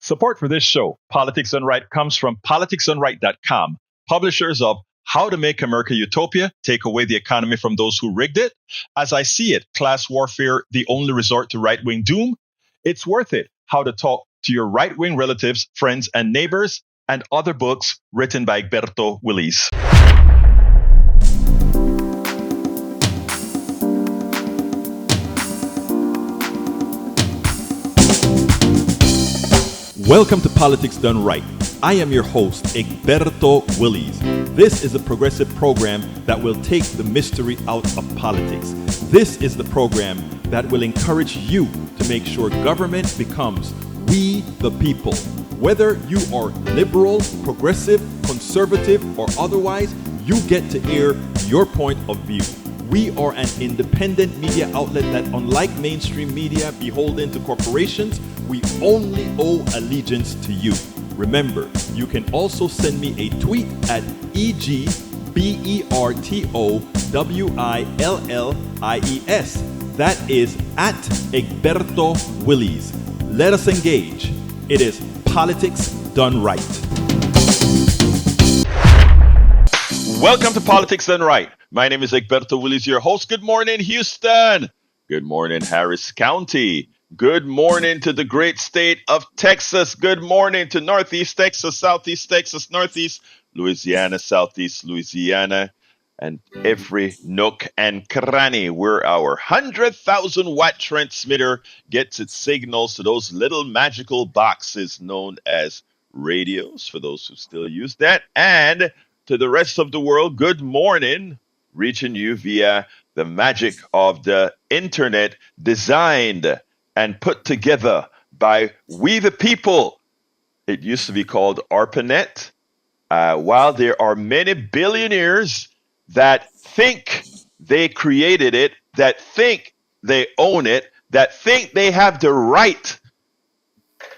Support for this show, Politics Done Right, comes from politicsdoneright.com, publishers of How to Make America Utopia, Take Away the Economy from Those Who Rigged It, As I See It, Class Warfare, The Only Resort to Right-Wing Doom, It's Worth It, How to Talk to Your Right-Wing Relatives, Friends, and Neighbors, and other books written by Egberto, Willies. Welcome to Politics Done Right. I am your host, Egberto Willies. This is a progressive program that will take the mystery out of politics. This is the program that will encourage you to make sure government becomes we the people. Whether you are liberal, progressive, conservative, or otherwise, you get to air your point of view. We are an independent media outlet that, unlike mainstream media beholden to corporations, we only owe allegiance to you. Remember, you can also send me a tweet at EGBERTOWILLIES. That is at Egberto Willies. Let us engage. It is Politics Done Right. Welcome to Politics Done Right. My name is Egberto Willies, your host. Good morning, Houston. Good morning, Harris County. Good morning to the great state of Texas. Good morning to Northeast Texas, Southeast Texas, Northeast Louisiana, Southeast Louisiana, and every nook and cranny where our 100,000 watt transmitter gets its signals to those little magical boxes known as radios, for those who still use that. And to the rest of the world, good morning, reaching you via the magic of the internet, designed and put together by we the people. It used to be called ARPANET. While there are many billionaires that think they created it, that think they own it, that think they have the right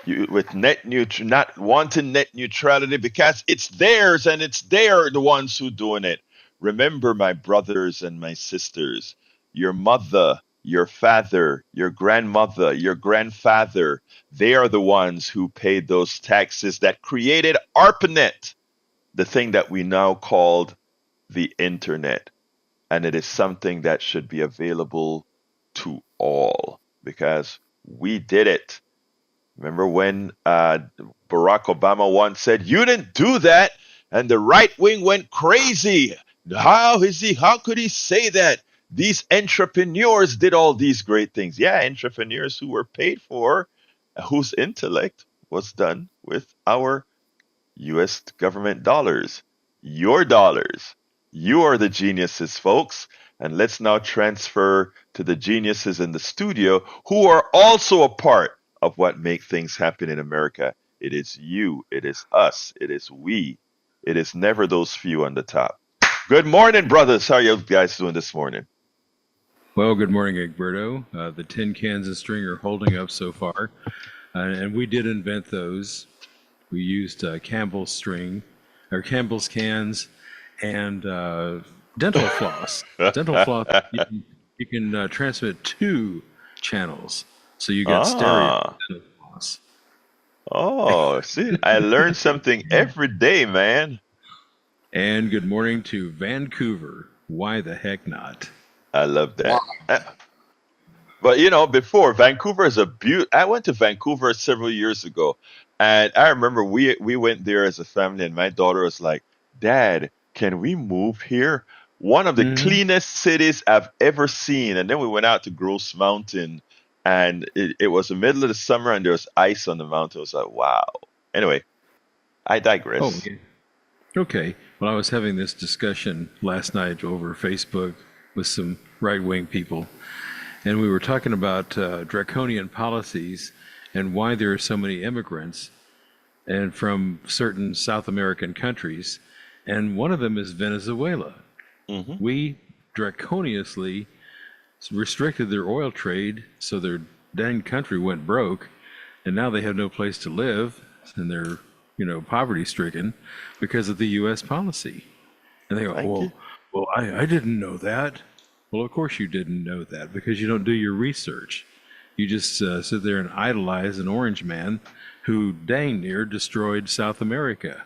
with not wanting net neutrality because it's theirs and it's they're the ones who doing it. Remember, my brothers and my sisters, your mother, your father, your grandmother, your grandfather, they are the ones who paid those taxes that created ARPANET, the thing that we now called the internet. And it is something that should be available to because we did it. Remember when Barack Obama once said, "You didn't do that," and the right wing went crazy. How could he say that? These entrepreneurs did all these great things. Yeah, entrepreneurs who were paid for, whose intellect was done with our U.S. government dollars. Your dollars. You are the geniuses, folks. And let's now transfer to the geniuses in the studio who are also a part of what make things happen in America. It is you. It is us. It is we. It is never those few on the top. Good morning, brothers. How are you guys doing this morning? Well, good morning, Egberto. The tin cans and string are holding up so far. And we did invent those. We used Campbell's string, or Campbell's cans, and dental floss. Dental floss, you can transmit 2 channels. So you got stereo dental floss. Oh, see, I learned something every day, man. And good morning to Vancouver. Why the heck not? I love that. But before, Vancouver is a beaut. I went to Vancouver several years ago, and I remember we went there as a family, and my daughter was like, "Dad, can we move here?" One of the cleanest cities I've ever seen. And then we went out to Gross Mountain, and it was the middle of the summer, and there was ice on the mountain. I was like, wow. Anyway, I digress. Oh, okay. Well, I was having this discussion last night over Facebook with some right-wing people, and we were talking about draconian policies and why there are so many immigrants and from certain South American countries, and one of them is Venezuela. Mm-hmm. We draconiously restricted their oil trade, so their dang country went broke, and now they have no place to live, and they're poverty-stricken because of the U.S. policy. And they go, well, I didn't know that. Well, of course you didn't know that because you don't do your research. You just sit there and idolize an orange man who dang near destroyed South America.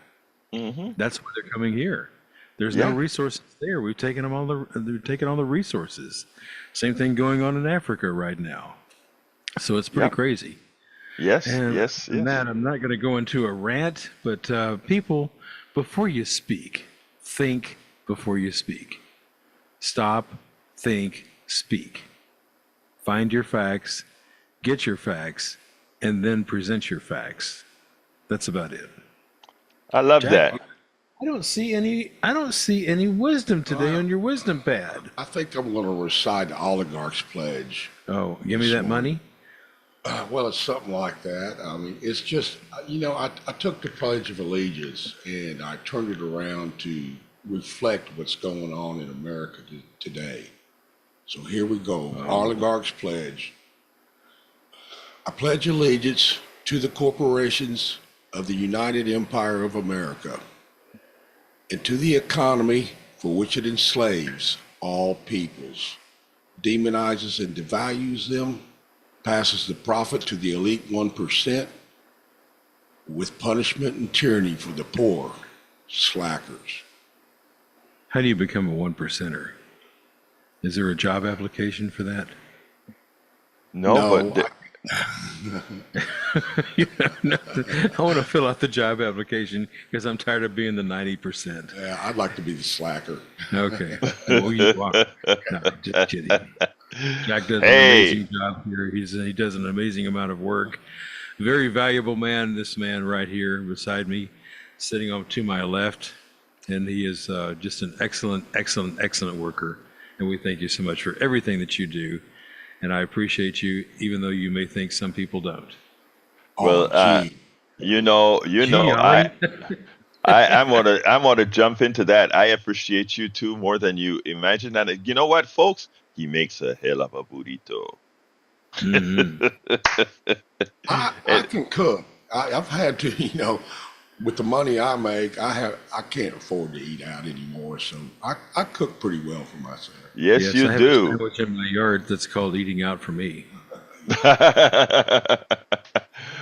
Hmm. That's why they're coming here. There's no Yeah. resources there. We've taken them all they're taking all the resources. Same thing going on in Africa right now. So it's pretty Yep. crazy. Yes. And Yes. Yes. Matt, I'm not going to go into a rant, but people, before you speak, think before you speak. Stop, think, speak. Find your facts, get your facts, and then present your facts. That's about it. I love Jack, that. I don't see any. I don't see any wisdom today Well, on your wisdom pad. I think I'm going to recite the Oligarch's Pledge Oh, give me this that morning. money. Well, it's something like that. I mean, it's just, I took the Pledge of Allegiance and I turned it around to reflect what's going on in America today. So here we go. Oligarch's Pledge. I pledge allegiance to the corporations of the United Empire of America and to the economy for which it enslaves all peoples, demonizes and devalues them, passes the profit to the elite 1%, with punishment and tyranny for the poor, slackers. How do you become a one percenter? Is there a job application for that? No, No, but No, I want to fill out the job application because I'm tired of being the 90%. yeah, I'd like to be the slacker. Okay. Well, you are. No, just kidding. Jack does an hey, amazing job here. He does an amazing amount of work. Very valuable man. This man right here beside me, sitting on to my left, and he is just an excellent worker. And we thank you so much for everything that you do. And I appreciate you, even though you may think some people don't. Oh, well, gee. Gee, I, Ollie. I'm gonna jump into that. I appreciate you too more than you imagine. And you know what, folks? He makes a hell of a burrito. Hmm. I And can cook. I've had to, with the money I make, I can't afford to eat out anymore. So I cook pretty well for myself. yes, Yes, you I have a do. sandwich in my yard that's called eating out for me.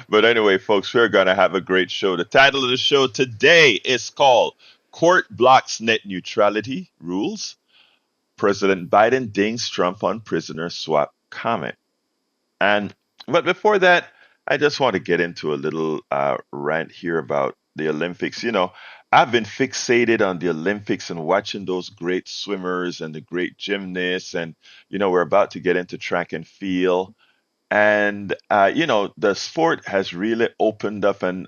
But anyway, folks, we're going to have a great show. The title of the show today is called Court Blocks Net Neutrality Rules. President Biden dings Trump on prisoner swap comment. And but before that, I just want to get into a little rant here about the Olympics. I've been fixated on the Olympics and watching those great swimmers and the great gymnasts, and we're about to get into track and field. And the sport has really opened up, and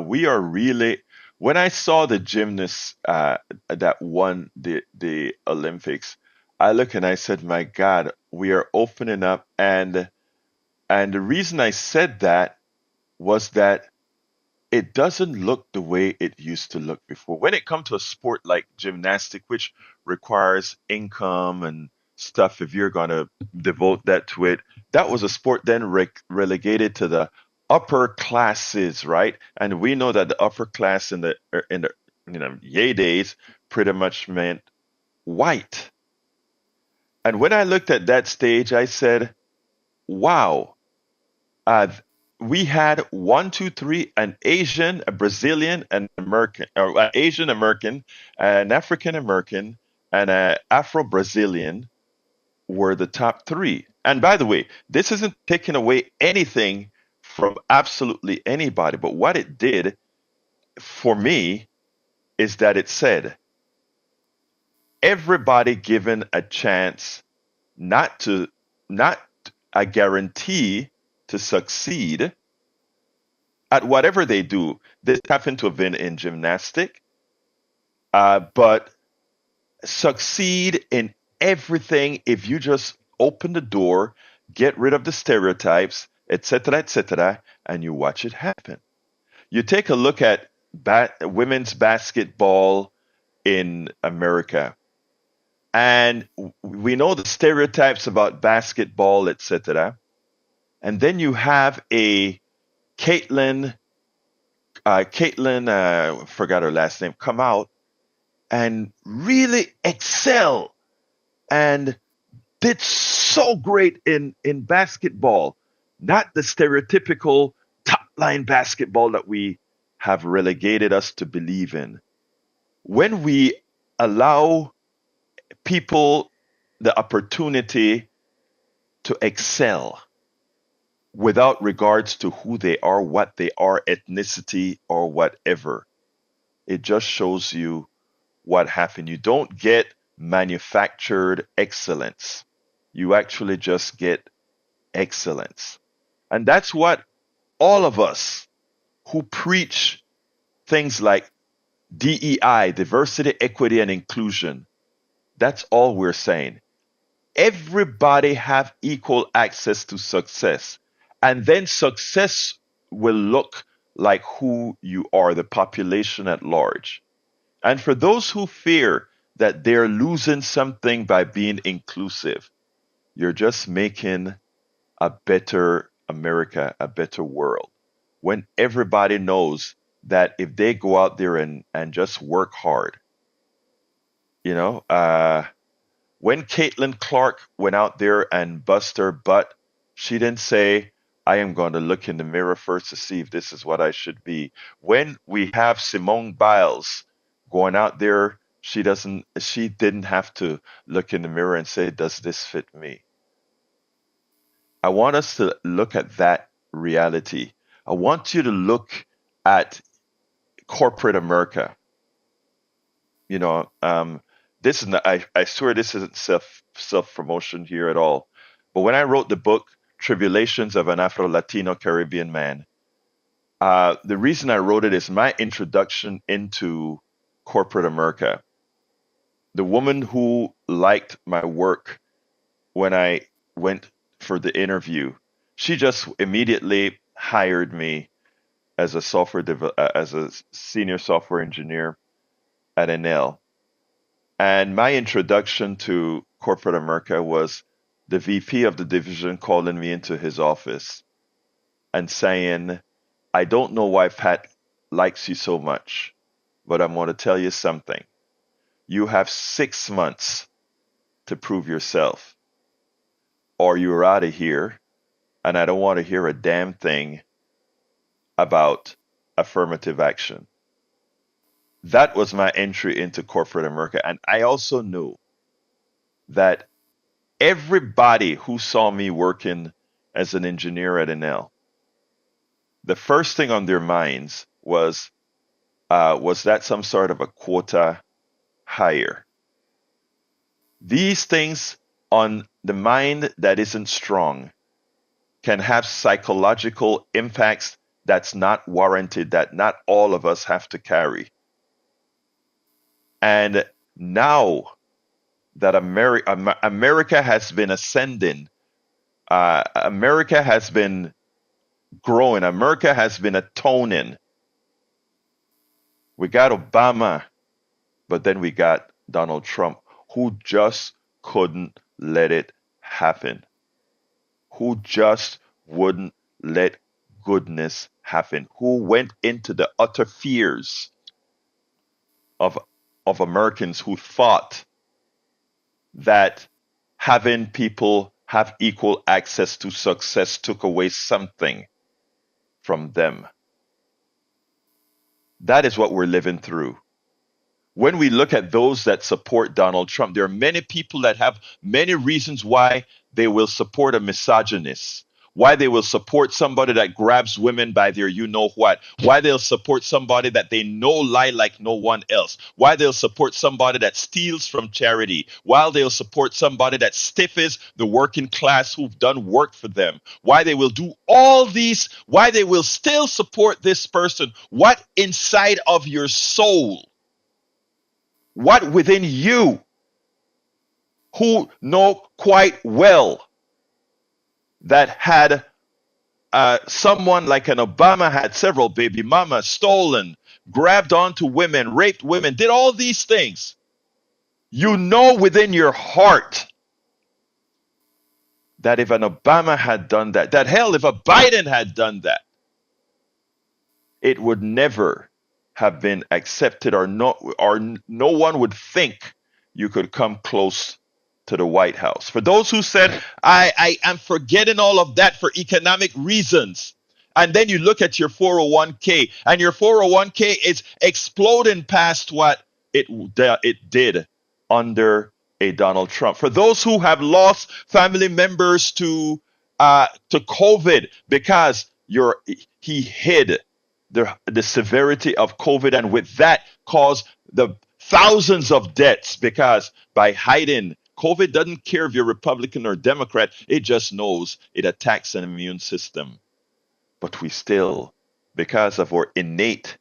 we are really. When I saw the gymnasts that won the Olympics, I look and I said, "My God, we are opening up." And the reason I said that was that it doesn't look the way it used to look before. When it comes to a sport like gymnastic, which requires income and stuff, if you're going to devote that to it, that was a sport then relegated to the upper classes, right? And we know that the upper class in the yay days pretty much meant white. And when I looked at that stage, I said, "Wow, uh, we had one, two, three, an Asian, a Brazilian, an American, or an Asian American, an African American, and an Afro Brazilian were the top three." And by the way, this isn't taking away anything from absolutely anybody, but what it did for me is that it said everybody given a chance, not to, not a guarantee to succeed at whatever they do. This happened to have been in gymnastic, but succeed in everything if you just open the door, get rid of the stereotypes, etc., and you watch it happen. You take a look at women's basketball in America, and we know the stereotypes about basketball, etc. And then you have a Caitlin forgot her last name, come out and really excel and did so great in basketball. Not the stereotypical top frontline basketball that we have relegated us to believe in. When we allow people the opportunity to excel without regards to who they are, what they are, ethnicity, or whatever, it just shows you what happened. You don't get manufactured excellence. You actually just get excellence. And that's what all of us who preach things like DEI, diversity, equity, and inclusion, that's all we're saying. Everybody have equal access to success. And then success will look like who you are, the population at large. And for those who fear that they're losing something by being inclusive, you're just making a better America, a better world. When everybody knows that if they go out there and just work hard, you know, when Caitlin Clark went out there and bust her butt, she didn't say, I am going to look in the mirror first to see if this is what I should be. When we have Simone Biles going out there, she didn't have to look in the mirror and say, does this fit me? I want us to look at that reality. I want you to look at corporate America. You know, this is not, I swear this isn't self promotion here at all. But when I wrote the book Tribulations of an Afro Latino Caribbean Man, the reason I wrote it is my introduction into corporate America. The woman who liked my work when I went for the interview, she just immediately hired me as as a senior software engineer at NL. And my introduction to corporate America was the VP of the division calling me into his office and saying, I don't know why Pat likes you so much, but I'm going to tell you something. You have 6 months to prove yourself, or you're out of here, and I don't want to hear a damn thing about affirmative action. That was my entry into corporate America. And I also knew that everybody who saw me working as an engineer at NL, the first thing on their minds was that some sort of a quota hire? These things on the mind that isn't strong can have psychological impacts that's not warranted, that not all of us have to carry. And now that America has been ascending, America has been growing, America has been atoning. We got Obama, but then we got Donald Trump, who just couldn't let it happen, who just wouldn't let goodness happen, who went into the utter fears of Americans who thought that having people have equal access to success took away something from them. That is what we're living through. When we look at those that support Donald Trump, there are many people that have many reasons why they will support a misogynist, why they will support somebody that grabs women by their you know what, why they'll support somebody that they know lie like no one else, why they'll support somebody that steals from charity, while they'll support somebody that stiffs the working class who've done work for them, why they will do all these, why they will still support this person. What inside of your soul, what within you, who know quite well that had someone like an Obama had several baby mamas, stolen, grabbed onto women, raped women, did all these things. You know within your heart that if an Obama had done that, that hell, if a Biden had done that, it would never have been accepted, or no one would think you could come close to the White House. For those who said, I am forgetting all of that for economic reasons, And then you look at your 401k, and your 401k is exploding past what it did under a Donald Trump. For those who have lost family members to COVID because he hid the severity of COVID, and with that caused the thousands of deaths, because by hiding, COVID doesn't care if you're Republican or Democrat, it just knows it attacks an immune system. But we still, because of our innate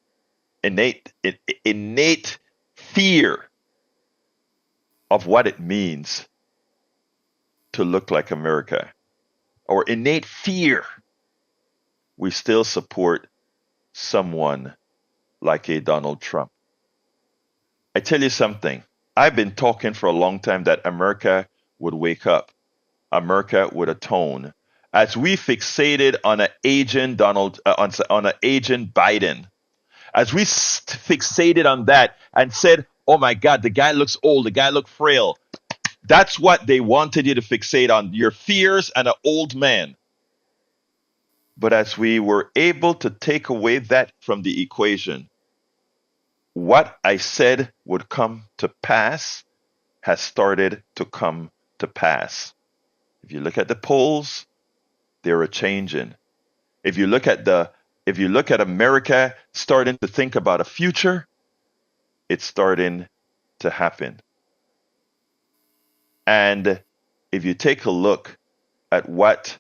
innate fear of what it means to look like America, or innate fear, we still support someone like a Donald Trump. I tell you something, I've been talking for a long time that America would wake up, America would atone. As we fixated on an aging on an aging Biden, as we fixated on that and said, "Oh my God, the guy looks old, the guy looks frail." That's what they wanted you to fixate on, your fears and an old man. But as we were able to take away that from the equation, what I said would come to pass has started to come to pass. If you look at the polls, they're a changing. If you look at America starting to think about a future, it's starting to happen. And if you take a look at what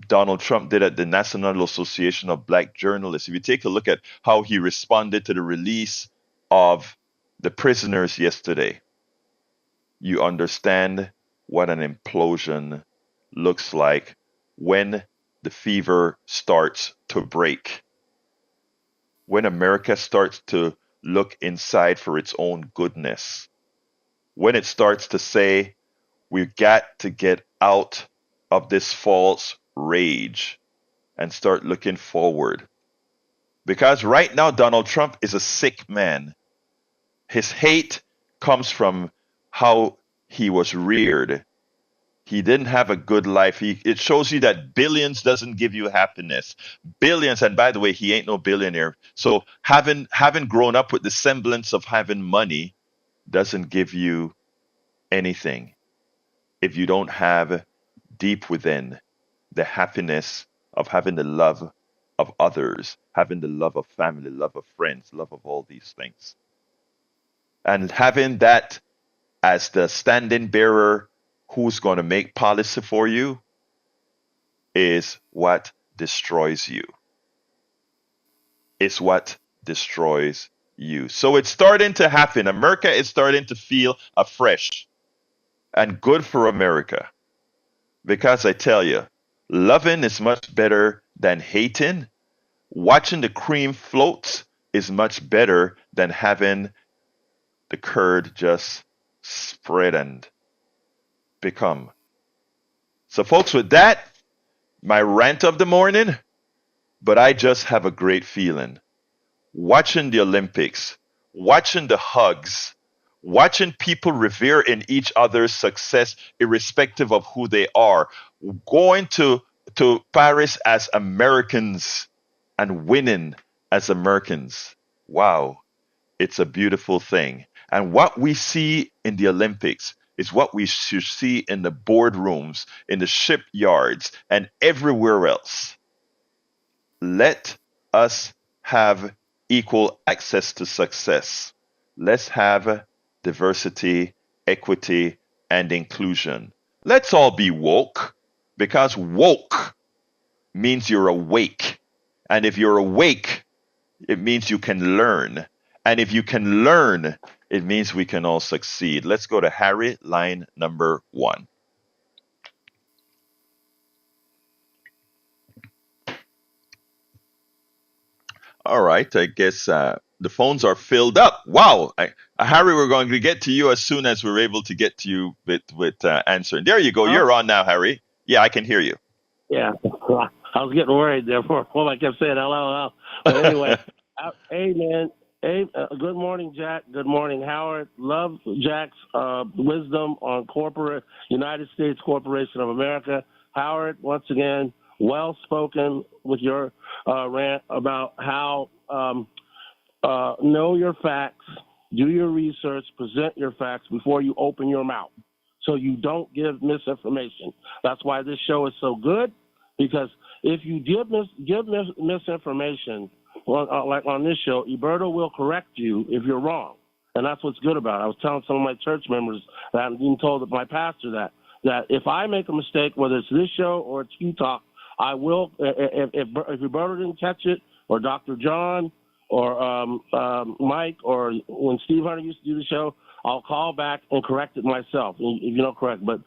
Donald Trump did at the National Association of Black Journalists, if you take a look at how he responded to the release of the prisoners yesterday, you understand what an implosion looks like when the fever starts to break. When America starts to look inside for its own goodness. When it starts to say, we've got to get out of this false rage and start looking forward. Because right now, Donald Trump is a sick man. His hate comes from how he was reared. He didn't have a good life. It shows you that billions doesn't give you happiness. Billions, and by the way, he ain't no billionaire. So having grown up with the semblance of having money doesn't give you anything if you don't have deep within the happiness of having the love of others, having the love of family, love of friends, love of all these things. And having that as the standing bearer who's going to make policy for you is what destroys you. It's what destroys you. So it's starting to happen. America is starting to feel afresh. And good for America. Because I tell you, loving is much better than hating. Watching the cream float is much better than having the curd just spread and become. So, folks, with that, my rant of the morning, but I just have a great feeling. Watching the Olympics, watching the hugs, watching people revere in each other's success, irrespective of who they are, going to Paris as Americans and winning as Americans. Wow, it's a beautiful thing. And what we see in the Olympics is what we should see in the boardrooms, in the shipyards, and everywhere else. Let us have equal access to success. Let's have diversity, equity, and inclusion. Let's all be woke, because woke means you're awake. And if you're awake, it means you can learn. And if you can learn, it means we can all succeed. Let's go to Harry, line number 1. All right, I guess the phones are filled up. Wow, Harry, we're going to get to you as soon as we're able to get to you with answering. There you go. Oh, You're on now, Harry. Yeah, I can hear you. yeah. I was getting worried there for I kept saying hello. But anyway, hey, man. Hey, good morning, Jack. Good morning, Howard. Love Jack's wisdom on corporate United States Corporation of America. Howard, once again, well spoken with your rant about how know your facts, do your research, present your facts before you open your mouth, so you don't give misinformation. That's why this show is so good, because if you give misinformation, like on this show, Egberto will correct you if you're wrong. And that's what's good about it. I was telling some of my church members that I'm being told my pastor that if I make a mistake, whether it's this show or it's Utah, I will, if Egberto didn't catch it, or Dr. John, or Mike, or when Steve Hunter used to do the show, I'll call back and correct it myself if you don't correct. But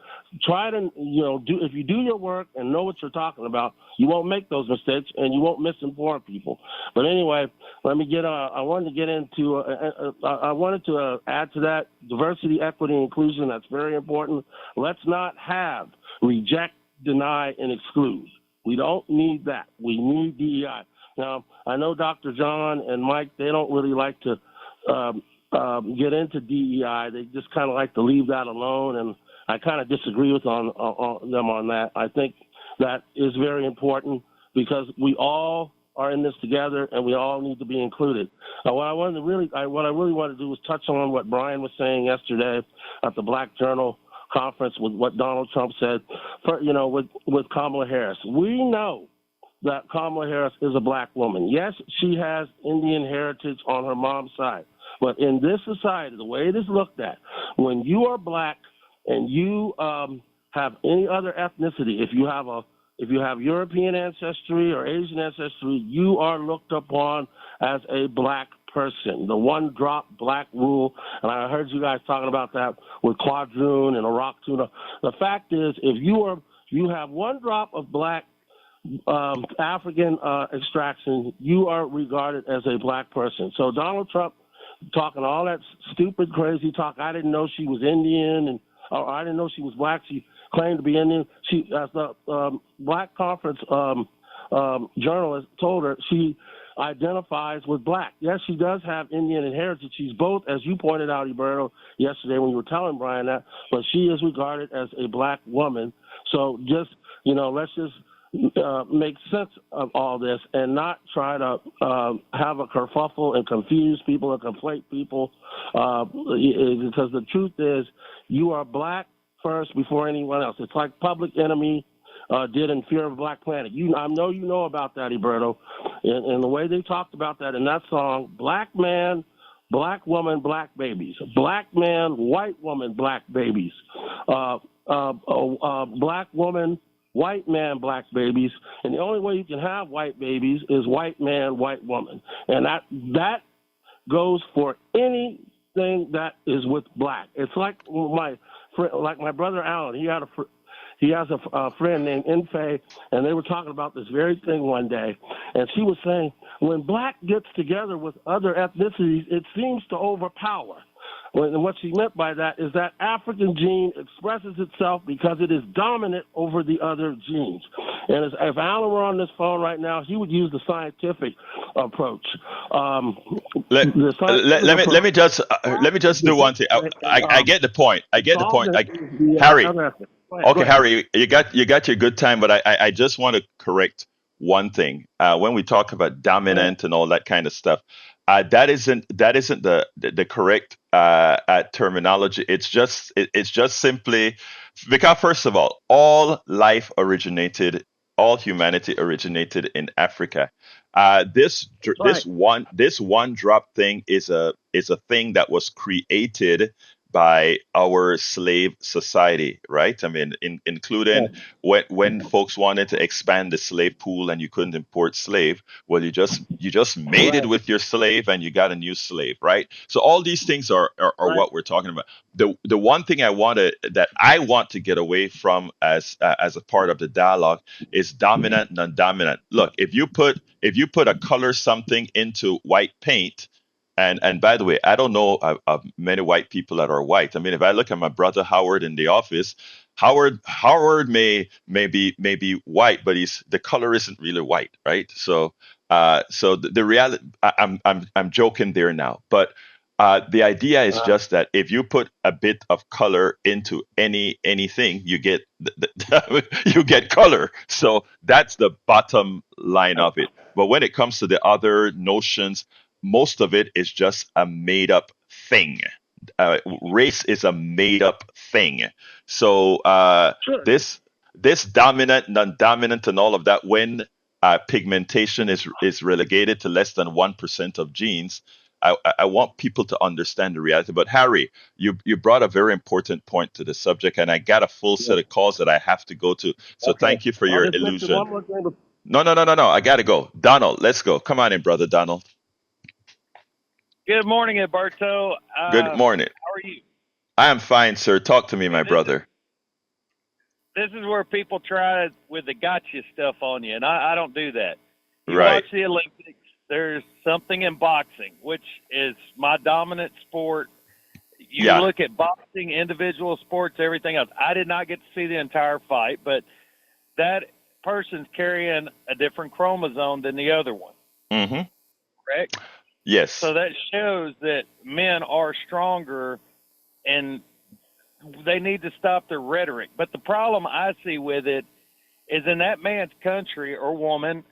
try to, if you do your work and know what you're talking about, you won't make those mistakes and you won't misinform people. But anyway, let me I wanted to get into, I wanted to add to that diversity, equity, and inclusion. That's very important. Let's not have reject, deny, and exclude. We don't need that. We need DEI. Now, I know Dr. John and Mike, they don't really like to get into DEI. They just kind of like to leave that alone, and I kind of disagree with them on that. I think that is very important, because we all are in this together, and we all need to be included. What I really wanted to do was touch on what Brian was saying yesterday at the Black Journal conference with what Donald Trump said, with Kamala Harris. We know that Kamala Harris is a black woman. Yes, she has Indian heritage on her mom's side. But in this society, the way it is looked at, when you are black and you have any other ethnicity, if you have European ancestry or Asian ancestry, you are looked upon as a black person. The one-drop black rule, and I heard you guys talking about that with quadroon and Iraq tuna. The fact is, if you have one drop of black African extraction, you are regarded as a black person. So Donald Trump talking all that stupid, crazy talk. I didn't know she was Indian, or I didn't know she was black. She claimed to be Indian. She, as the Black Conference journalist told her, she identifies with black. Yes, she does have Indian heritage. She's both, as you pointed out, Egberto, yesterday when you were telling Brian that, but she is regarded as a black woman. So just, let's just make sense of all this and not try to have a kerfuffle and confuse people and conflate people, because the truth is, you are black first before anyone else. It's like Public Enemy did in Fear of a Black Planet. I know you know about that, Egberto, and the way they talked about that in that song: black man, black woman, black babies; black man, white woman, black babies; black woman, white man, black babies. And the only way you can have white babies is white man, white woman. And that goes for anything that is with black. It's like my brother Alan. He has a friend named Infe, and they were talking about this very thing one day. And she was saying, when black gets together with other ethnicities, it seems to overpower. And what she meant by that is that African gene expresses itself because it is dominant over the other genes. And if Alan were on this phone right now, he would use the scientific approach. Let me just do one thing. I get the point. Harry. Okay, Harry, you got your good time, but I just want to correct one thing. When we talk about dominant and all that kind of stuff, that isn't the correct terminology. It's just simply because, first of all humanity originated in Africa. This one drop thing is a thing that was created by our slave society, right? I mean, including when folks wanted to expand the slave pool and you couldn't import slave, well, you just mated with your slave and you got a new slave, right? So all these things are what we're talking about. The one thing I want to get away from as a part of the dialogue is dominant, non-dominant. Look, if you put a color something into white paint. And by the way, I don't know of many white people that are white. I mean, if I look at my brother Howard in the office, Howard may be white, but the color isn't really white, right? So the reality, I'm joking there now, but The idea is just that if you put a bit of color into anything, you get you get color. So that's the bottom line of it. But when it comes to the other notions, most of it is just a made up thing. Race is a made up thing. So Sure. this dominant, non-dominant, and all of that, when pigmentation is relegated to less than 1% of genes, I want people to understand the reality. But Harry, you brought a very important point to the subject, and I got a full Yeah. set of calls that I have to go to. So Okay. thank you for I'll your just mention illusion. one more thing. No, no, no, no, no. I gotta go. Donald, let's go. Come on in, brother Donald. Good morning, Egberto. Good morning. How are you? I am fine, sir. Talk to me, Hey, my brother. this is where people try with the gotcha stuff on you, and I don't do that. You Right. watch the Olympics. There's something in boxing, which is my dominant sport. You Yeah. look at boxing, individual sports, everything else. I did not get to see the entire fight, but that person's carrying a different chromosome than the other one, Mm-hmm. correct? Yes. So that shows that men are stronger and they need to stop their rhetoric. But the problem I see with it is in that man's country or woman,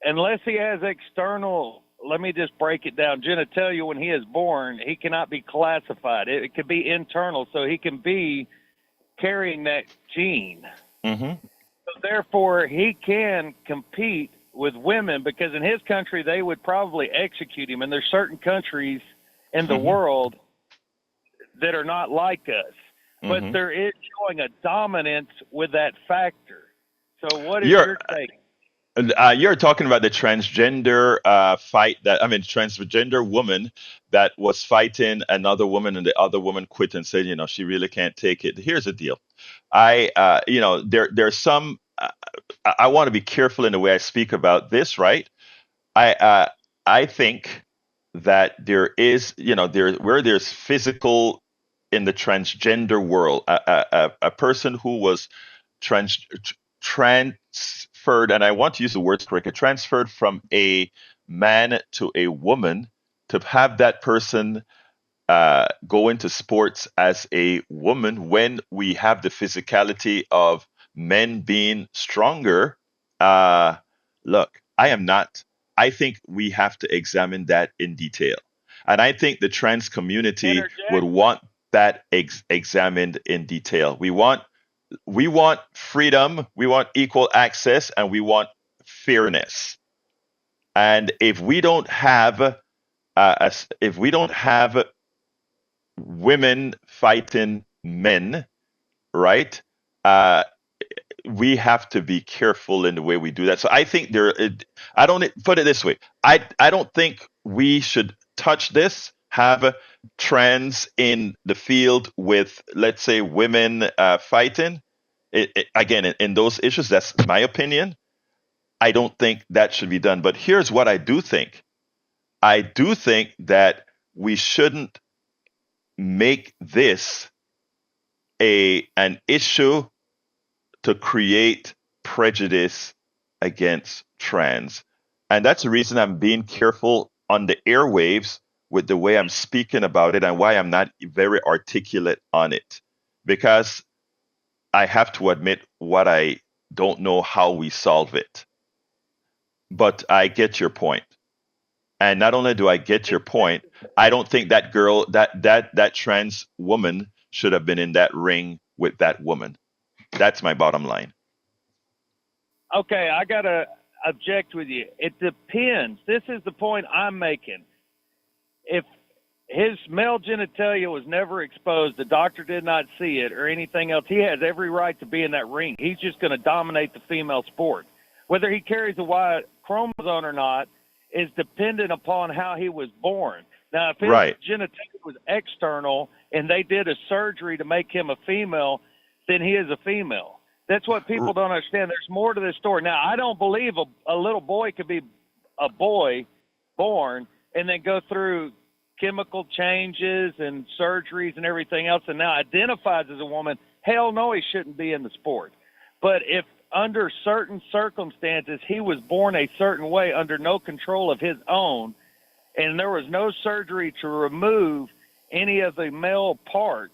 unless he has external, let me just break it down, genitalia when he is born, he cannot be classified. It could be internal, so he can be carrying that gene. Mm-hmm. So therefore, he can compete with women because in his country, they would probably execute him. And there's certain countries in the Mm-hmm. world that are not like us. But Mm-hmm. there is showing a dominance with that factor. So what is You're your take? you're talking about the transgender fight transgender woman that was fighting another woman, and the other woman quit and said, she really can't take it. Here's the deal. There's some. I want to be careful in the way I speak about this, right? I uh, I think that there is, where there's physical in the transgender world, a person who was trans transferred, and I want to use the words correctly, transferred from a man to a woman, to have that person go into sports as a woman when we have the physicality of men being stronger. Uh, Look, I am not. I think we have to examine that in detail. And I think the trans community would Interject? want that examined in detail. We want freedom, we want equal access, and we want fairness. And if we don't have women fighting men, right? Uh, we have to be careful in the way we do that. So I think I don't put it this way. I don't think we should touch this. Have trends in the field with, let's say, women fighting. Again, in those issues, that's my opinion. I don't think that should be done. But here's what I do think. I do think that we shouldn't make this an issue to create prejudice against trans. And that's the reason I'm being careful on the airwaves with the way I'm speaking about it, and why I'm not very articulate on it. Because I have to admit what I don't know how we solve it. But I get your point. And not only do I get your point, I don't think that girl, that trans woman should have been in that ring with that woman. That's my bottom line. Okay, I got to object with you. It depends. This is the point I'm making. If his male genitalia was never exposed, the doctor did not see it or anything else, he has every right to be in that ring. He's just going to dominate the female sport. Whether he carries a Y chromosome or not is dependent upon how he was born. Now, if his Right. genitalia was external and they did a surgery to make him a female, then he is a female. That's what people don't understand. There's more to this story. Now, I don't believe a little boy could be a boy born and then go through chemical changes and surgeries and everything else and now identifies as a woman. Hell no, he shouldn't be in the sport. But if under certain circumstances he was born a certain way under no control of his own, and there was no surgery to remove any of the male parts,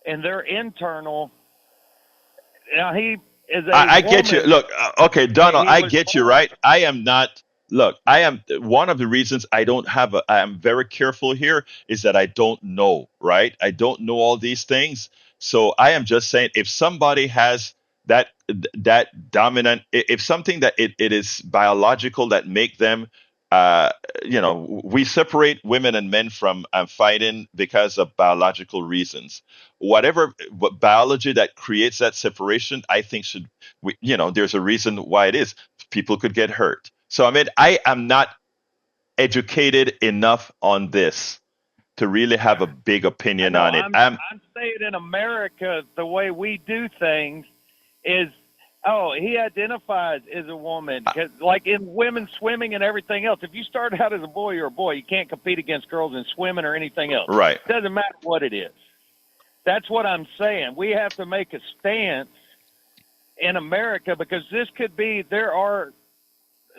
and they're internal. Now he is a I get you. woman. Look, okay, Donald, He I was get you, born. right? I am not. Look, I am one of the reasons I don't have a. I am very careful here is that I don't know, right? I don't know all these things, so I am just saying if somebody has that dominant, if something that it is biological that make them, uh, we separate women and men from fighting because of biological reasons. Whatever biology that creates that separation, I think there's a reason why it is. People could get hurt. So I mean, I am not educated enough on this to really have a big I opinion know on it. I'm saying in America the way we do things is, oh, he identifies as a woman. 'Cause like in women swimming and everything else, if you start out as a boy, you're a boy. You can't compete against girls in swimming or anything else. Right. It doesn't matter what it is. That's what I'm saying. We have to make a stance in America because this could be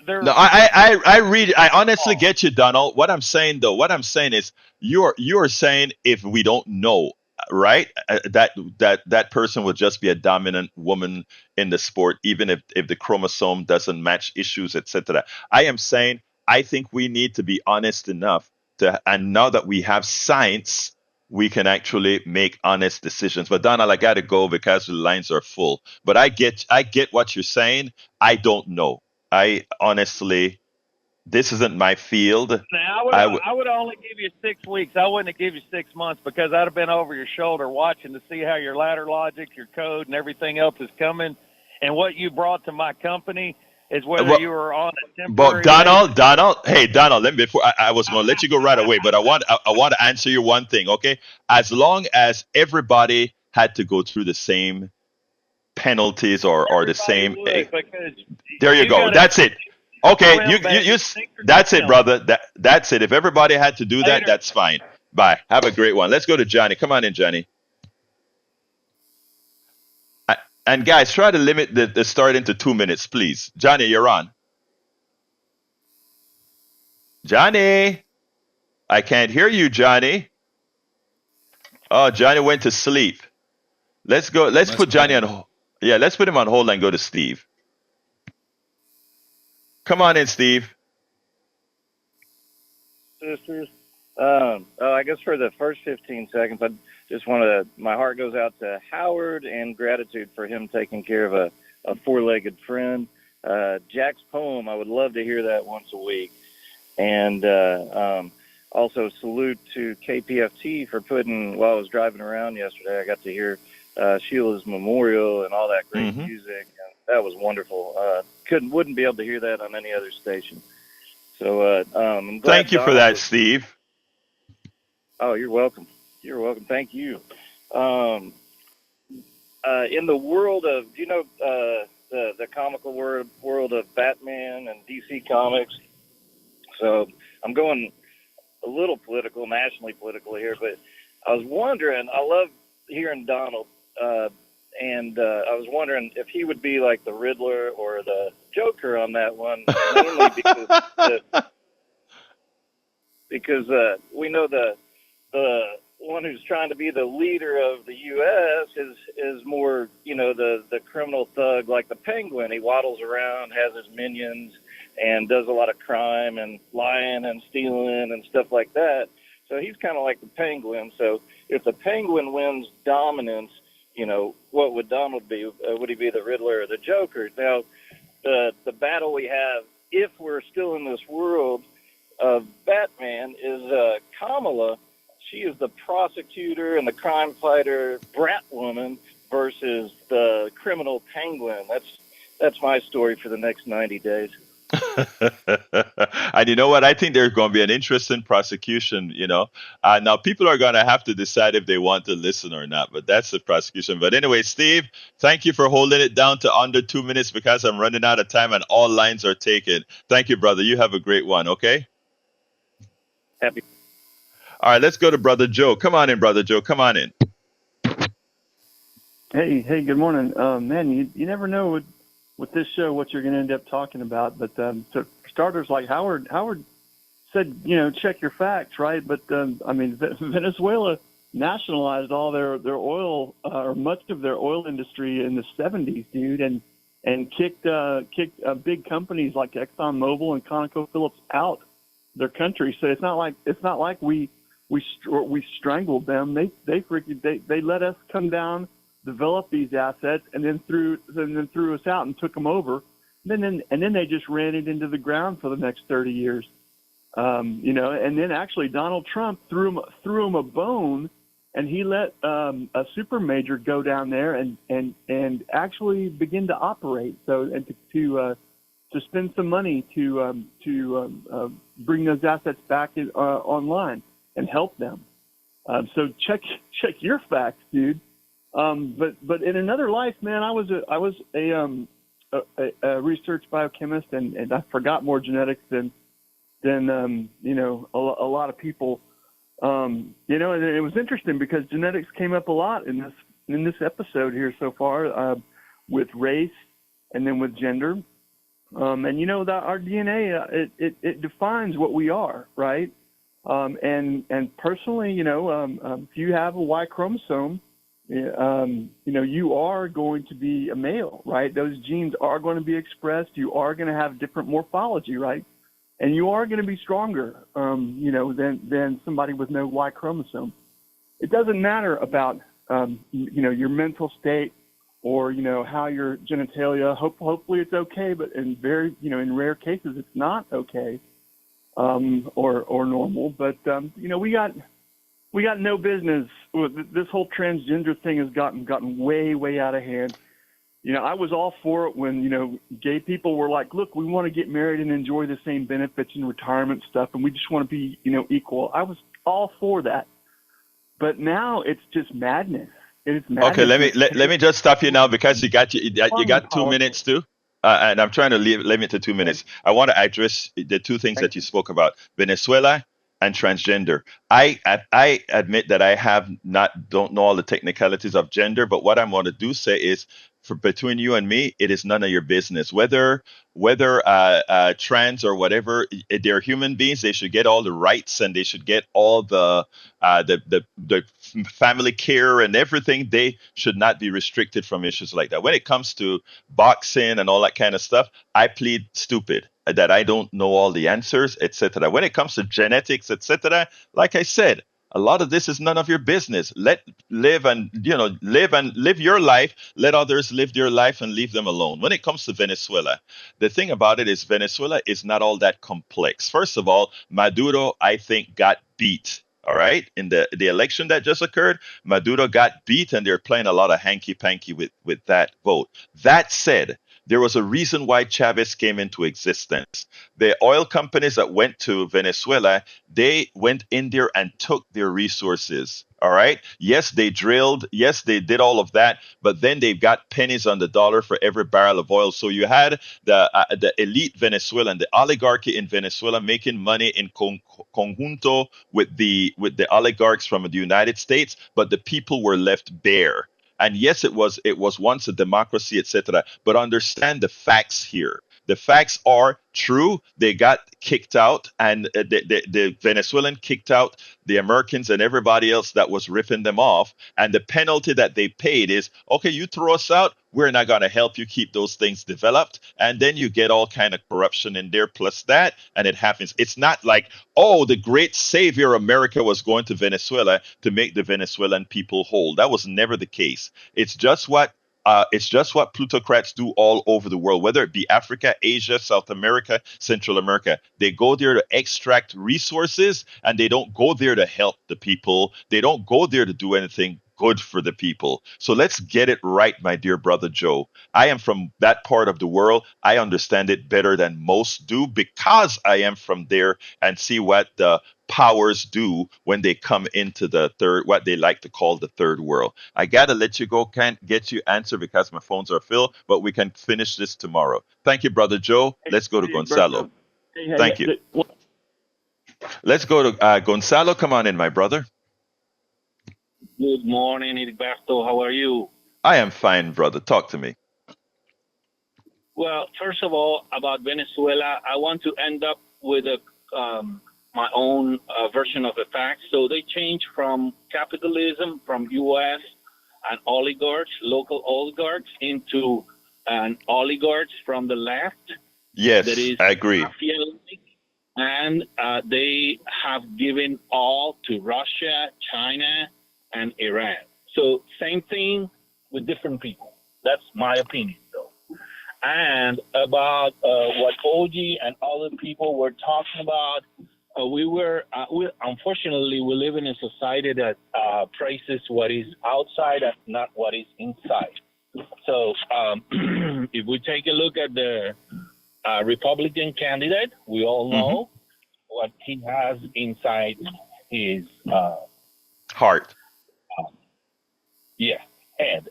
No, I honestly get you, Donald. What I'm saying though, what I'm saying is you're saying if we don't know, right, that person would just be a dominant woman in the sport, even if the chromosome doesn't match issues, etc. I am saying I think we need to be honest enough and now that we have science, we can actually make honest decisions. But Donald, I gotta go because the lines are full. But I get what you're saying. I don't know. I honestly, this isn't my field. Now, I would, I would only give you 6 weeks. I wouldn't give you 6 months because I'd have been over your shoulder watching to see how your ladder logic, your code, and everything else is coming. And what you brought to my company is whether well, you were on a but temporary basis. Donald, hey Donald, let me before I was going to let you go right away, but I want to answer you one thing, okay? As long as everybody had to go through the same penalties or the Everybody same, would because there you you go. got to That's it. Okay, swim, baby. Sink or that's it, swim. brother. That's it. If everybody had to do that, Later. that's fine. Bye. Have a great one. Let's go to Johnny. Come on in, Johnny. And guys, try to limit the start into 2 minutes, please. Johnny, you're on. Johnny, I can't hear you, Johnny. Oh, Johnny went to sleep. Let's go. Let's Must put be. Johnny on. Yeah, let's put him on hold and go to Steve. Come on in, Steve. Sisters. I guess for the first 15 seconds, I just want to, my heart goes out to Howard and gratitude for him taking care of a four-legged friend. Jack's poem, I would love to hear that once a week. And also salute to KPFT for putting, while I was driving around yesterday, I got to hear Sheila's memorial and all that great Hmm. music. And that was wonderful. Wouldn't be able to hear that on any other station. So I'm glad Thank you for Donald that, was. Steve. Oh, you're welcome. You're welcome. Thank you. Um, in the world of, the comical world of Batman and DC Comics. So I'm going a little political, nationally political here, but I was wondering. I love hearing Donald, and I was wondering if he would be like the Riddler or the Joker on that one, mainly because we know the one who's trying to be the leader of the U.S. is more, the criminal thug like the Penguin. He waddles around, has his minions, and does a lot of crime and lying and stealing and stuff like that. So he's kind of like the Penguin. So if the Penguin wins dominance, what would Donald be? Would he be the Riddler or the Joker? Now, the battle we have, if we're still in this world of Batman, is Kamala. She is the prosecutor and the crime fighter brat woman versus the criminal Penguin. That's my story for the next 90 days. And you know what? I think there's going to be an interesting prosecution. Now people are going to have to decide if they want to listen or not, but that's the prosecution. But anyway, Steve, thank you for holding it down to under 2 minutes because I'm running out of time and all lines are taken. Thank you, brother. You have a great one. Okay. Happy. All right, let's go to Brother Joe. Come on in, Brother Joe. Come on in. Hey, good morning. Man, you never know with this show what you're going to end up talking about. But for starters, like Howard said, check your facts, right? But I mean, Venezuela nationalized all their oil or much of their oil industry in the 70s, dude, and kicked big companies like ExxonMobil and ConocoPhillips out their country. So it's not like we strangled them. They let us come down, develop these assets, and then threw us out and took them over. And then they just ran it into the ground for the next 30 years. And then actually Donald Trump threw him a bone, and he let a super major go down there and actually begin to operate. So and to spend some money to bring those assets back online and help them. So check your facts, dude. But in another life, man, I was a research biochemist, and I forgot more genetics than a lot of people. And it was interesting because genetics came up a lot in this episode here so far, with race and then with gender. And that our DNA, it defines what we are, right? And personally, if you have a Y chromosome, you are going to be a male, right? Those genes are going to be expressed. You are going to have different morphology, right? And you are going to be stronger, than somebody with no Y chromosome. It doesn't matter about, your mental state or, how your genitalia. Hopefully it's okay, but in rare cases it's not okay, or normal. But we got no business. This whole transgender thing has gotten way out of hand. I was all for it when, gay people were like, look, we want to get married and enjoy the same benefits and retirement stuff, and we just want to be, equal. I was all for that. But now it's just madness. It's madness. Okay, let me just stop you now because you got 2 minutes too. And I'm trying to limit to 2 minutes. I want to address the two things that you spoke about, Venezuela and transgender. I admit that I don't know all the technicalities of gender, but what I'm going to do say is, between you and me, it is none of your business. Whether trans or whatever, they're human beings. They should get all the rights, and they should get all the family care and everything. They should not be restricted from issues like that. When it comes to boxing and all that kind of stuff, I plead stupid that I don't know all the answers, etc. When it comes to genetics, etc., like I said, a lot of this is none of your business. Live your life. Let others live their life and leave them alone. When it comes to Venezuela, the thing about it is Venezuela is not all that complex. First of all, Maduro, I think, got beat. All right. In the election that just occurred, Maduro got beat, and they're playing a lot of hanky panky with that vote. That said, there was a reason why Chavez came into existence. The oil companies that went to Venezuela, they went in there and took their resources. All right. Yes, they drilled. Yes, they did all of that. But then they got pennies on the dollar for every barrel of oil. So you had the elite Venezuelan, the oligarchy in Venezuela, making money in conjunto with the oligarchs from the United States, but the people were left bare. And yes, it was once a democracy, etc. But understand the facts here. The facts are true. They got kicked out, and the Venezuelan kicked out the Americans and everybody else that was ripping them off. And the penalty that they paid is, okay, you throw us out, we're not going to help you keep those things developed. And then you get all kind of corruption in there plus that, and it happens. It's not like, oh, the great savior America was going to Venezuela to make the Venezuelan people whole. That was never the case. It's just what plutocrats do all over the world, whether it be Africa, Asia, South America, Central America. They go there to extract resources, and they don't go there to help the people. They don't go there to do anything good for the people. So let's get it right, my dear brother Joe. I am from that part of the world. I understand it better than most do because I am from there and see what the powers do when they come into what they like to call the third world. I gotta let you go. Can't get you answer because my phones are filled, but we can finish this tomorrow. Thank you, brother Joe. Let's go to Gonzalo. Thank you. Let's go to Gonzalo. Come on in, my brother. Good morning, Egberto. How are you? I am fine, brother. Talk to me. Well, first of all, about Venezuela, I want to end up with my own version of the facts. So they changed from capitalism, from U.S. and oligarchs, local oligarchs, into an oligarchs from the left that Yes, is I agree. mafia-like, and they have given all to Russia, China, and Iran. So same thing with different people. That's my opinion, though. And about what OG and other people were talking about, we unfortunately we live in a society that praises what is outside and not what is inside. So if we take a look at the Republican candidate, we all know what he has inside his Heart. head.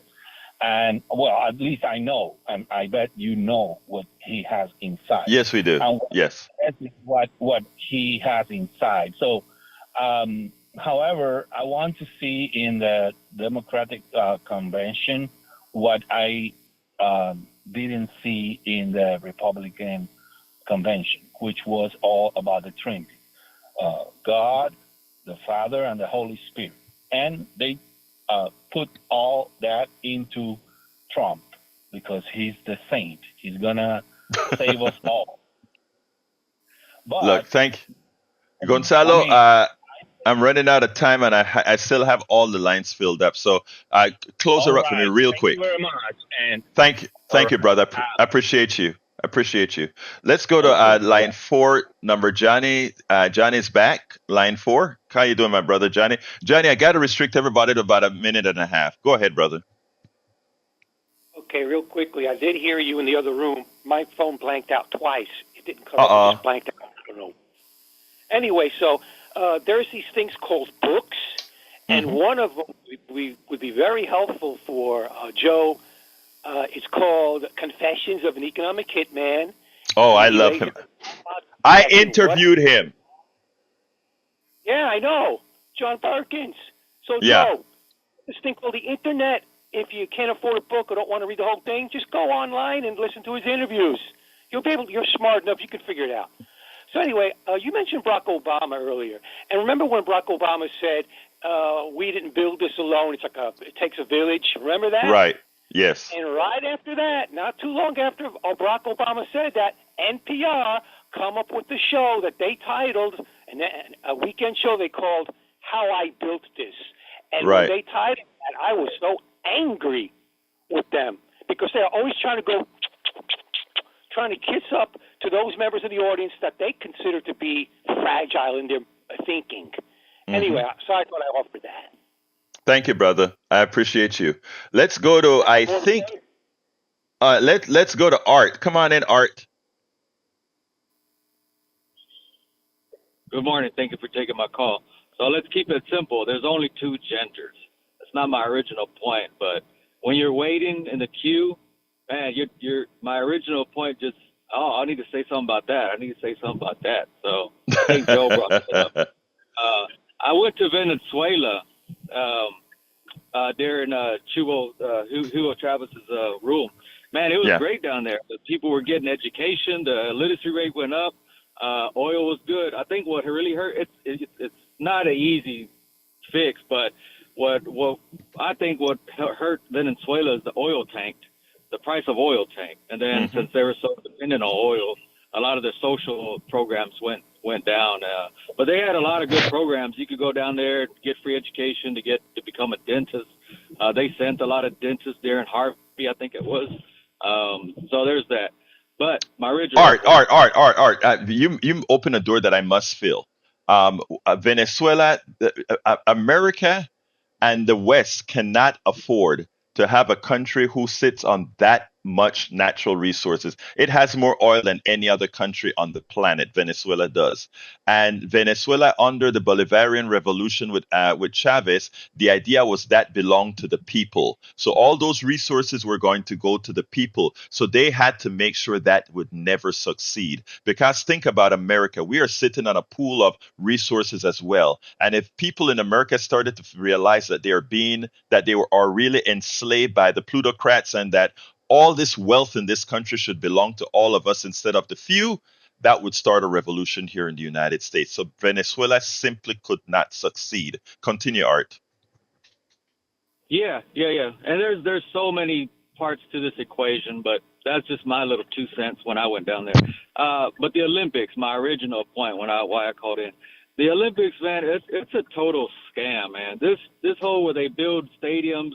And well, at least I know, and I bet you know what he has inside. Yes, we do. And Yes. that is what he has inside. So, however, I want to see in the Democratic convention what I didn't see in the Republican convention, which was all about the Trinity, God, the Father, and the Holy Spirit, and they put all that into Trump because he's the saint. He's gonna save us all. Look, But thank I Gonzalo. mean, I'm running out of time, and I still have all the lines filled up. So close her all up for me right. real Thank you quick. very much. And all Thank you, right. brother. I appreciate you. I appreciate you. Let's go to Okay. line 4, number Johnny. Johnny's back. Line 4. How you doing, my brother, Johnny? Johnny, I got to restrict everybody to about a minute and a half. Go ahead, brother. Okay, real quickly, I did hear you in the other room. My phone blanked out twice. It didn't cut Uh off, it uh just blanked out. I don't know. Anyway, so there's these things called books, and one of them would be very helpful for Joe. It's called Confessions of an Economic Hitman. Oh, I He love lays him. it out I exactly interviewed him. Yeah, I know. John Perkins. So, Yeah. Joe, this thing called the Internet, if you can't afford a book or don't want to read the whole thing, just go online and listen to his interviews. You'll be able. You're smart enough. You can figure it out. So anyway, you mentioned Barack Obama earlier, and remember when Barack Obama said, "We didn't build this alone. It takes a village." Remember that? Right. Yes. And right after that, not too long after Barack Obama said that, NPR come up with the show that they titled, a weekend show they called "How I Built This." And Right. when they titled that, I was so angry with them because they're always trying to kiss up to those members of the audience that they consider to be fragile in their thinking. Anyway, so I thought I offered that. Thank you, brother. I appreciate you. Let's go to. I think. Let's go to Art. Come on in, Art. Good morning. Thank you for taking my call. So let's keep it simple. There's only two genders. That's not my original point, but when you're waiting in the queue, man, you're my original point just, I need to say something about that. I need to say something about that. So I think Joe brought it up. I went to Venezuela during Hugo Chavez's room. Man, it was Yeah. great down there. The people were getting education. The literacy rate went up. Oil was good. I think what really hurt, it's not an easy fix, but what I think what hurt Venezuela is the oil tanked, the price of oil tanked, and then since they were so dependent on oil, a lot of their social programs went down. But they had a lot of good programs. You could go down there, get free education, to become a dentist. They sent a lot of dentists there in Harvey, I think it was. So there's that. But my original Art. You open a door that I must fill. Venezuela, America, and the West cannot afford to have a country who sits on that much natural resources. It has more oil than any other country on the planet. Venezuela does, and Venezuela under the Bolivarian Revolution with Chavez, the idea was that belonged to the people. So all those resources were going to go to the people. So they had to make sure that would never succeed. Because think about America, we are sitting on a pool of resources as well. And if people in America started to realize that are really enslaved by the plutocrats and that all this wealth in this country should belong to all of us instead of the few, that would start a revolution here in the United States. So Venezuela simply could not succeed. Continue, Art. Yeah. And there's so many parts to this equation, but that's just my little 2 cents when I went down there. But the Olympics, my original point why I called in, the Olympics, man, it's a total scam, man. This whole where they build stadiums,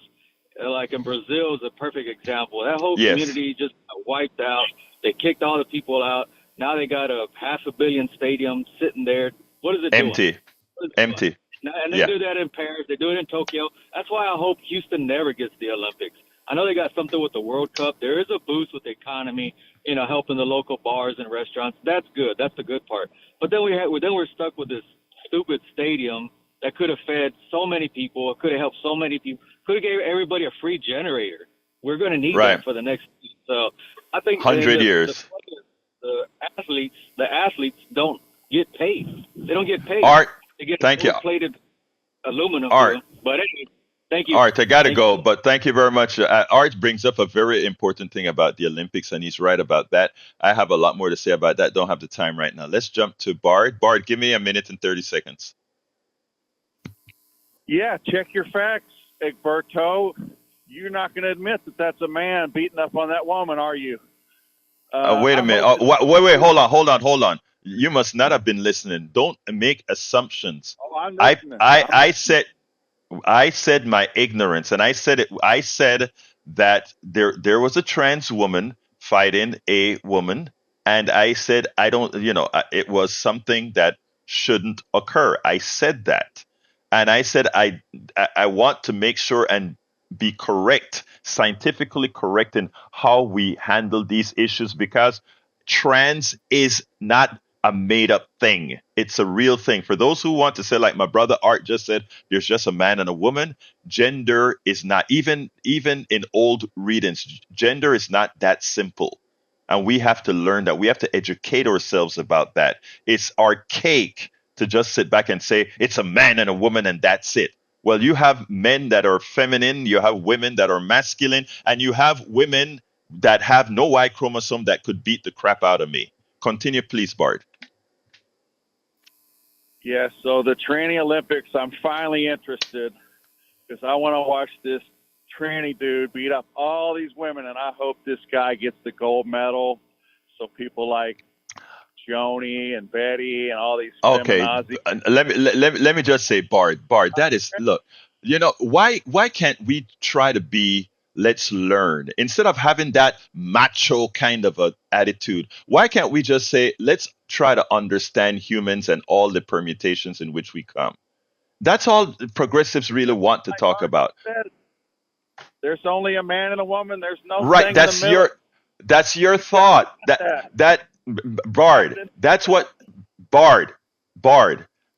like in Brazil, is a perfect example. That whole Yes. community just got wiped out. They kicked all the people out. Now they got a 500 million stadium sitting there. What is it doing? Empty. What is it doing? Empty. And they Yeah. do that in Paris. They do it in Tokyo. That's why I hope Houston never gets the Olympics. I know they got something with the World Cup. There is a boost with the economy, helping the local bars and restaurants. That's good. That's the good part. But then we're stuck with this stupid stadium that could have fed so many people. It could have helped so many people. Could have gave everybody a free generator. We're going to need Right. that for the next. So I think 100 years. The athletes don't get paid. They don't get paid. Art, They get thank you. plated aluminum. Art. But anyway, thank you. Art, I got to Thank go, you. but thank you very much. Art brings up a very important thing about the Olympics, and he's right about that. I have a lot more to say about that. Don't have the time right now. Let's jump to Bard. Bard, give me a minute and 30 seconds. Yeah, check your facts, Egberto. You're not going to admit that that's a man beating up on that woman, are you? Wait a I'm minute. hoping- Wait. Hold on. You must not have been listening. Don't make assumptions. Oh, I'm I listening. I said my ignorance, and I said that there was a trans woman fighting a woman, and I said I don't, it was something that shouldn't occur. I said that, and I said I want to make sure and be correct, scientifically correct in how we handle these issues, because trans is not a made up thing. It's a real thing. For those who want to say, like my brother Art just said, there's just a man and a woman. Gender is not, even in old readings, gender is not that simple. And we have to learn that. We have to educate ourselves about that. It's archaic to just sit back and say it's a man and a woman and that's it. Well, you have men that are feminine, you have women that are masculine, and you have women that have no Y chromosome that could beat the crap out of me. Continue, please, Bart. Yeah, so the tranny Olympics, I'm finally interested because I want to watch this tranny dude beat up all these women, and I hope this guy gets the gold medal so people like Joni and Betty and all these Okay, feminazis. let me just say, Bart, that is, look, why can't we try to be, let's learn, instead of having that macho kind of a attitude? Why can't we just say, let's try to understand humans and all the permutations in which we come? That's all the progressives really want to talk about. There's only a man and a woman. There's no Right, thing in the middle. that's your thought. Bard, that's what Bard,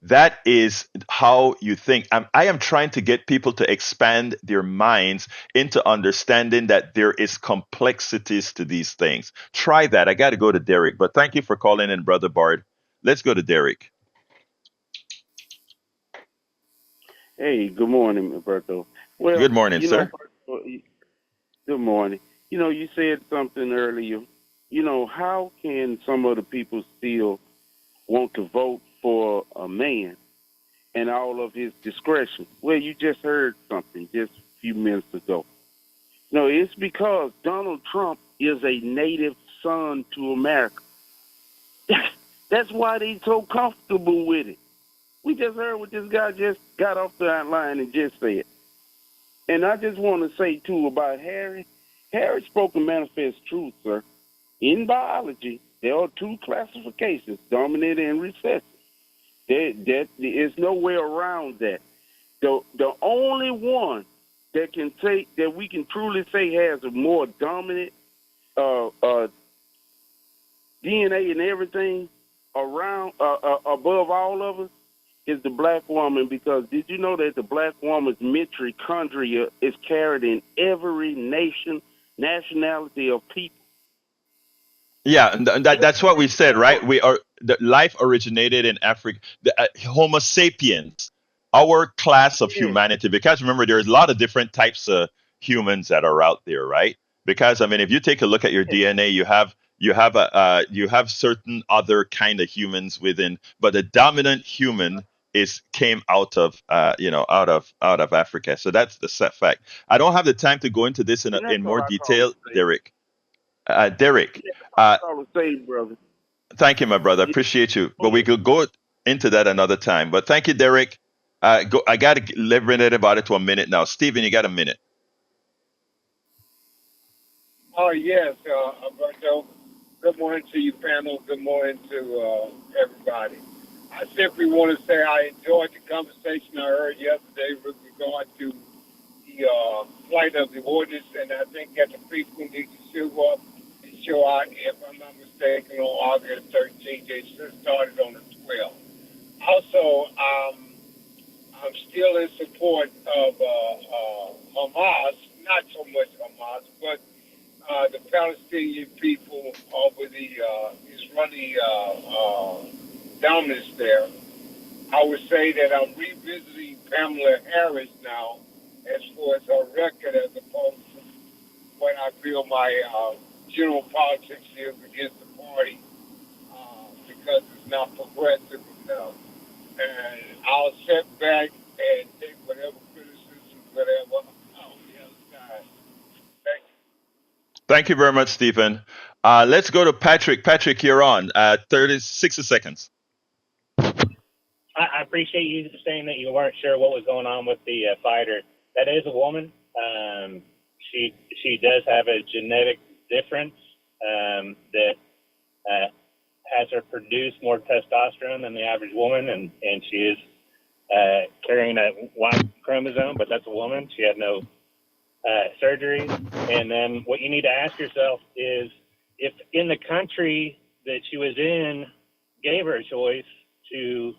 that is how you think. I am trying to get people to expand their minds into understanding that there is complexities to these things. Try that. I got to go to Derek, but thank you for calling in, brother Bard. Let's go to Derek. Hey, good morning, Egberto. Well, Good morning, sir. Good morning. You said something earlier. How can some of the people still want to vote for a man and all of his discretion? Well, you just heard something just a few minutes ago. No, it's because Donald Trump is a native son to America. That's why they're so comfortable with it. We just heard what this guy just got off the line and just said. And I just want to say, too, about Harry. Harry spoke a manifest truth, sir. In biology, there are two classifications, dominant and recessive. There is no way around that. The only one that can say that we can truly say has a more dominant DNA and everything around above all of us is the black woman, because did you know that the black woman's mitochondria is carried in every nationality of people? Yeah, and that's what we said, right? The life originated in Africa. Homo sapiens, our class of humanity. Because remember, there's a lot of different types of humans that are out there, right? Because if you take a look at your DNA, you you have certain other kind of humans within, but the dominant human is came out of out of Africa. So that's the set fact. I don't have the time to go into this And that's in all more I call detail, to say. Derek. Derek, Yeah, that's uh, all I call to say, brother. thank you, my brother. Yeah. Appreciate you. But we could go into that another time. But thank you, Derek. I got to limit about it to a minute now. Stephen, you got a minute. Oh, yes, Egberto. Good morning to you, panel. Good morning to everybody. I simply want to say I enjoyed the conversation I heard yesterday with regard to the flight of the orders, and I think that the people need to show up and show out. If I'm not mistaken, on August 13th, they should started on the 12th. Also, I'm still in support of Hamas, not so much Hamas, but the Palestinian people over the Israeli dominance there. I would say that I'm revisiting Pamela Harris now as far as her record as opposed to when I feel my general politics is against the party because it's not progressive enough. And I'll sit back and take whatever criticism, whatever, on the other side. Thank you. Thank you very much, Stephen. Let's go to Patrick. Patrick, you're on. 30, 60 seconds. I appreciate you saying that you weren't sure what was going on with the fighter. That is a woman. She does have a genetic difference that has her produce more testosterone than the average woman, and she is carrying a Y chromosome, but that's a woman. She had no surgery. And then what you need to ask yourself is if in the country that she was in gave her a choice to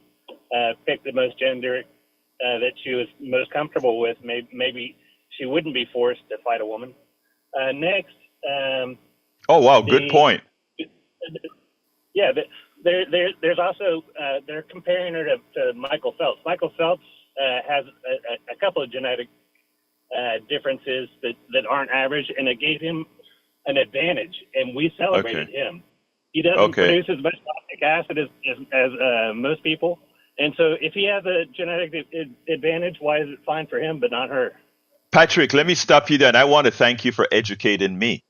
pick the most gender that she was most comfortable with, maybe she wouldn't be forced to fight a woman. Next, Oh, wow. Good point. yeah, there's also they're comparing her to Michael Phelps. Michael Phelps has a couple of genetic differences that aren't average, and it gave him an advantage, and we celebrated him. He doesn't produce as much lactic acid as most people, and so if he has a genetic advantage, why is it fine for him but not her? Patrick, let me stop you there. And I want to thank you for educating me.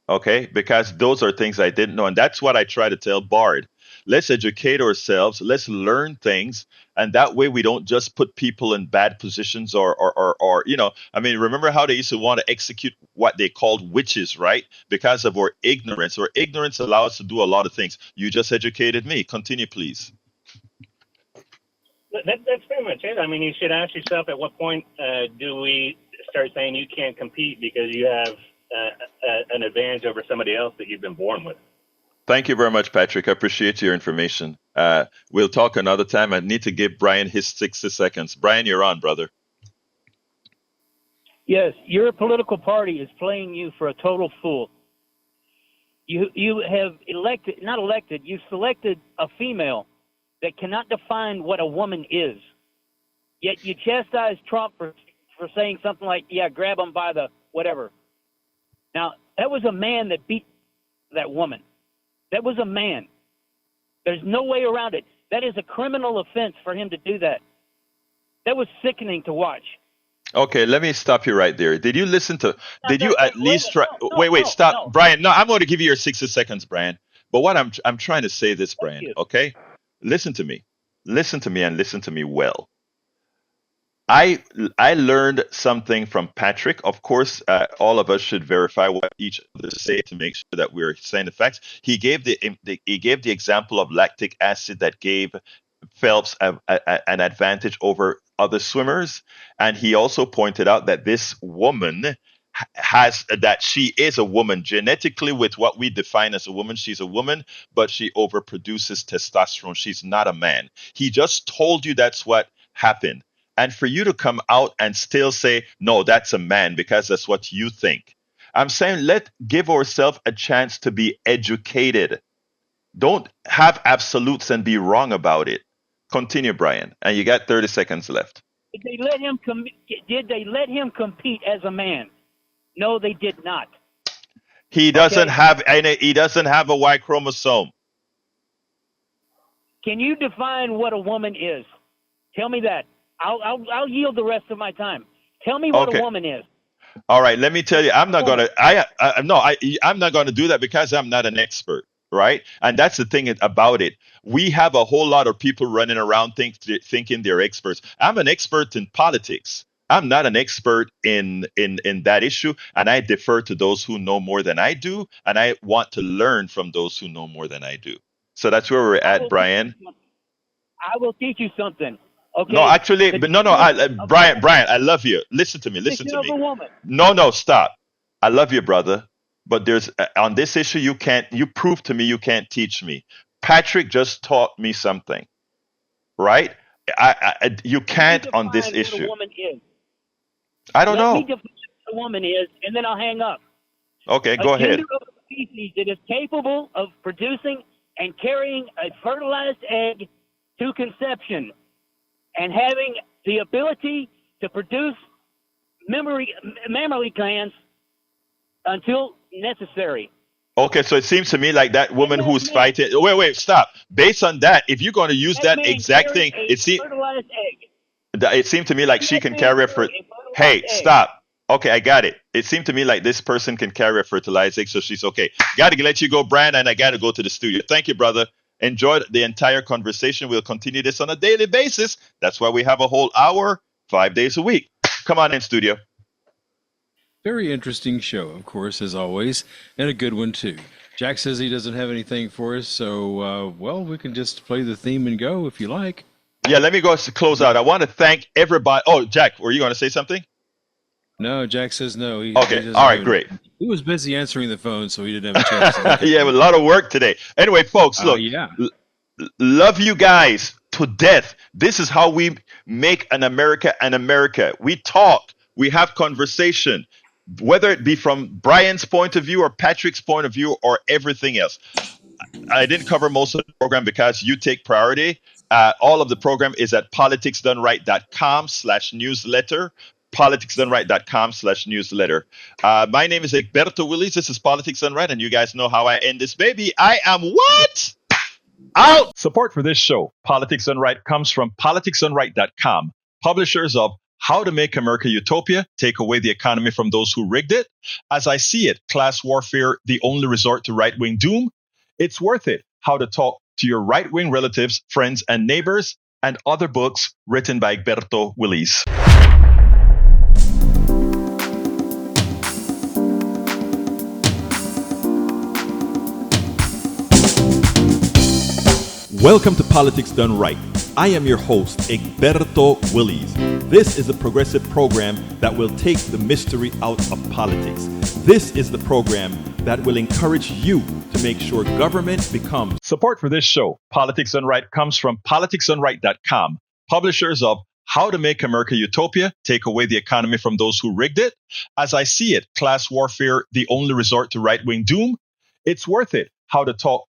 Okay, because those are things I didn't know, and that's what I try to tell Bard. Let's educate ourselves, let's learn things, and that way we don't just put people in bad positions or I mean, remember how they used to want to execute what they called witches, right? Because of our ignorance. Our ignorance allows us to do a lot of things. You just educated me. Continue, please. That's pretty much it. I mean, you should ask yourself at what point do we start saying you can't compete because you have an advantage over somebody else that you've been born with. Thank you very much, Patrick. I appreciate your information. We'll talk another time. I need to give Brian his 60 seconds. Brian, you're on, brother. Yes, your political party is playing you for a total fool. You have you've selected a female that cannot define what a woman is. Yet you chastise Trump for saying something like, yeah, grab him by the whatever. Now, that was a man that beat that woman. That was a man. There's no way around it. That is a criminal offense for him to do that. That was sickening to watch. Okay, let me stop you right there. Did you listen to? Did you at least try? No, Wait, stop, no. Brian. No, I'm going to give you your 60 seconds, Brian. But what I'm trying to say this, Brian. Okay, listen to me, and listen to me well. I learned something from Patrick. Of course, all of us should verify what each other say to make sure that we're saying the facts. He gave the example of lactic acid that gave Phelps an advantage over other swimmers, and he also pointed out that this woman she is a woman genetically with what we define as a woman. She's a woman, but she overproduces testosterone. She's not a man. He just told you that's what happened. And for you to come out and still say, no, that's a man because that's what you think. I'm saying give ourselves a chance to be educated. Don't have absolutes and be wrong about it. Continue, Brian. And you got 30 seconds left. Did they let him compete as a man? No, they did not. He doesn't Okay. have any. He doesn't have a Y chromosome. Can you define what a woman is? Tell me that. I'll yield the rest of my time. Tell me what Okay. a woman is. All right. Let me tell you. I'm not gonna. I'm not gonna do that because I'm not an expert, right? And that's the thing about it. We have a whole lot of people running around thinking they're experts. I'm an expert in politics. I'm not an expert in that issue, and I defer to those who know more than I do, and I want to learn from those who know more than I do. So that's where we're at, Brian. I will teach you something. Okay. No, actually, The but no, Brian, I love you. Listen to me. Listen to definition me. of a woman. No, stop. I love you, brother. But there's on this issue, you prove to me you can't teach me. Patrick just taught me something, right? You can't on this Define what issue. a woman is. I don't Let me know. define what a woman is, and then I'll hang up. Okay, go A ahead. gender of a species that is capable of producing and carrying a fertilized egg to conception, and having the ability to produce mammary glands until necessary. Okay, so it seems to me like that woman who's fighting. Wait, stop. Based on that, if you're going to use that man exact carries thing, a fertilized egg. it seemed to me like she can man carry a carries Hey, egg. stop. Okay, I got it. It seemed to me like this person can carry a fertilized egg, so she's okay. Got to let you go, Brian, and I got to go to the studio. Thank you, brother. Enjoyed the entire conversation. We'll continue this on a daily basis. That's why we have a whole hour, 5 days a week. Come on in, studio. Very interesting show, of course, as always, and a good one, too. Jack says he doesn't have anything for us, so, well, we can just play the theme and go if you like. Yeah, let me go to close out. I want to thank everybody. Oh, Jack, were you going to say something? No, Jack says no. He Okay, doesn't all right, have great. He was busy answering the phone, so he didn't have a chance to look at Yeah, a lot of work today. Anyway, folks, look. yeah. Love you guys to death. This is how we make an America an America. We talk, we have conversation, whether it be from Brian's point of view or Patrick's point of view or everything else. I didn't cover most of the program because you take priority. All of the program is at politicsdoneright.com/newsletter. politicsdoneright.com/newsletter. My name is Egberto Willies. This is Politics Done Right, and you guys know how I end this baby. I am what? Out! Support for this show, Politics Done Right, comes from politicsdoneright.com, publishers of How to Make America Utopia, Take Away the Economy from Those Who Rigged It, As I See It, Class Warfare, The Only Resort to Right-Wing Doom, It's Worth It, How to Talk to Your Right-Wing Relatives, Friends, and Neighbors, and other books written by Egberto Willies. Welcome to Politics Done Right. I am your host, Egberto Willies. This is a progressive program that will take the mystery out of politics. This is the program that will encourage you to make sure government becomes. Support for this show, Politics Done Right, comes from politicsdoneright.com, publishers of How to Make America Utopia, Take Away the Economy from Those Who Rigged It, As I See It, Class Warfare, The Only Resort to Right-Wing Doom, It's Worth It, How to Talk